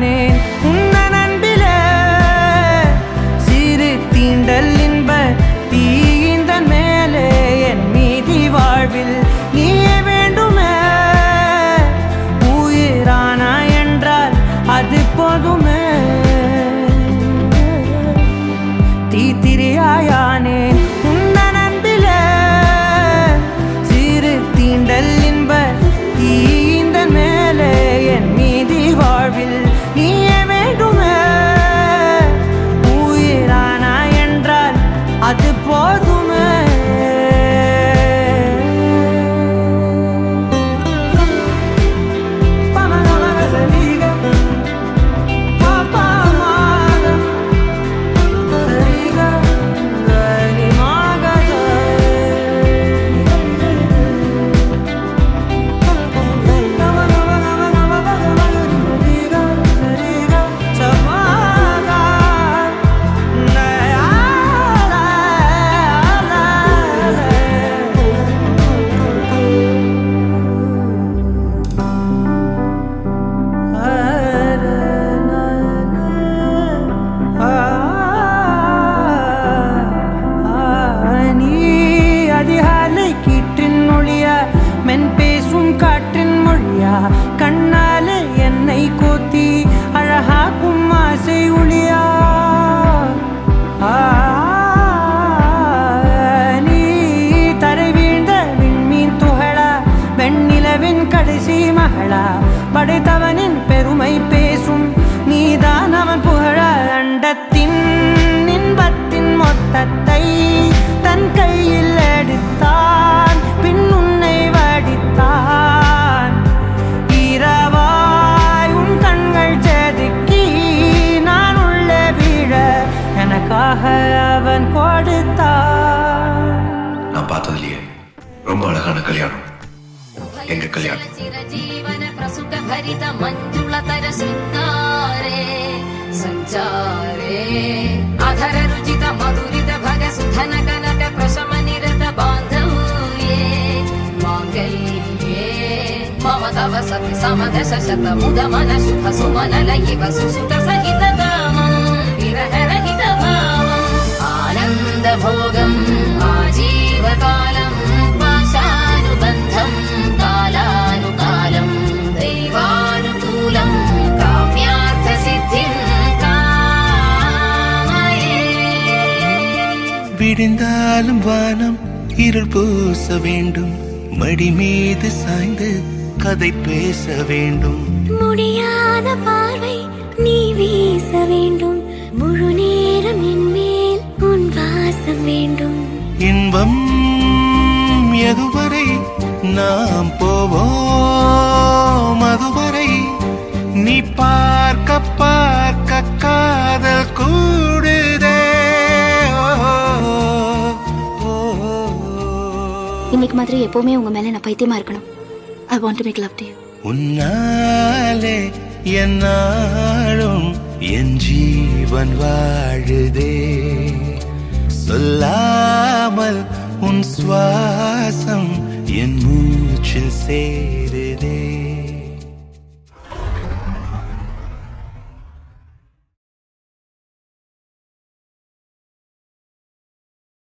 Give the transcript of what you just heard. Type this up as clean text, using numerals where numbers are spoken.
தீயாயானேன் உன்னன் அன்பிலே சிறு தீண்டல் இன்ப தீயிந்தன் மேலே என் மீதி வாழ்வில் நீயே வேண்டுமே உயிரானா என்றால் அது போதுமே தீத்திரியாயானேன் உன்னன் அன்பிலே சிறு தீண்டல் இன்ப தீயிந்தன் மேலே என் மீதி வாழ்வில் நீயே வேண்டுமே உயிரானா என்றால் அது போதுமே மென் பேசும் காற்றின் மொழியா கண்ணாலே என்னை கோத்தி அழகாக்கும் ஆசை ஒளியா நீ தரை வீழ்ந்த விண்மீன் துகளா வெண்ணிலவின் கடைசி மகளா படைத்தவனின் பெருமை பேசும் நீதான் அவன் புகழ அண்டத்தின் இன்பத்தின் மொத்தத்தை தன் கையில் எடுத்தான் பின் உன்னை வடித்தான் இரவாய் உன் கண்கள் செதுக்கி நான் உள்ளே வீழ எனக்காக அவன் கொடுத்தான். நான் பார்த்ததுலயே ரொம்ப அழகான கல்யாணம் எங்க கல்யாணம். संचारे अधर रुचित मधुरित भग सुधन कनक प्रशम निरत बांधव्ये मांगल्ये मम तव सति समदश शत मुद मन शुभ सुमन लयिव सुसुत सहित दामं विरह रहित भावं आनन्द भोगम् आजीवकालं पाशानुबन्धं कालानुकालं दैवानुकूलं काम्यार्थ सिद्धिं விடிந்தாலும் வானம் இருள் பூச வேண்டும் மடி மீது சாய்ந்து கதை பேச வேண்டும் முடியாத பார்வை நீ வீச வேண்டும் முழு நேரம் என் மேல் உன் வாசம் வேண்டும் இன்பம் எதுவரை நாம் போவோம் அதுவரை நீ பார்க்க பார்க்க காதல் கூடுதே. இன்னைக்கு மாதிரி எப்பவுமே உங்க மேல நான் பைத்தியமா இருக்கணும். I want to make love to you. உன்னாலே என்னாலும் என் ஜீவன் வாழுதே சொல்லாமல் உன் சுவாசம் என் மூச்சில் சேருதே.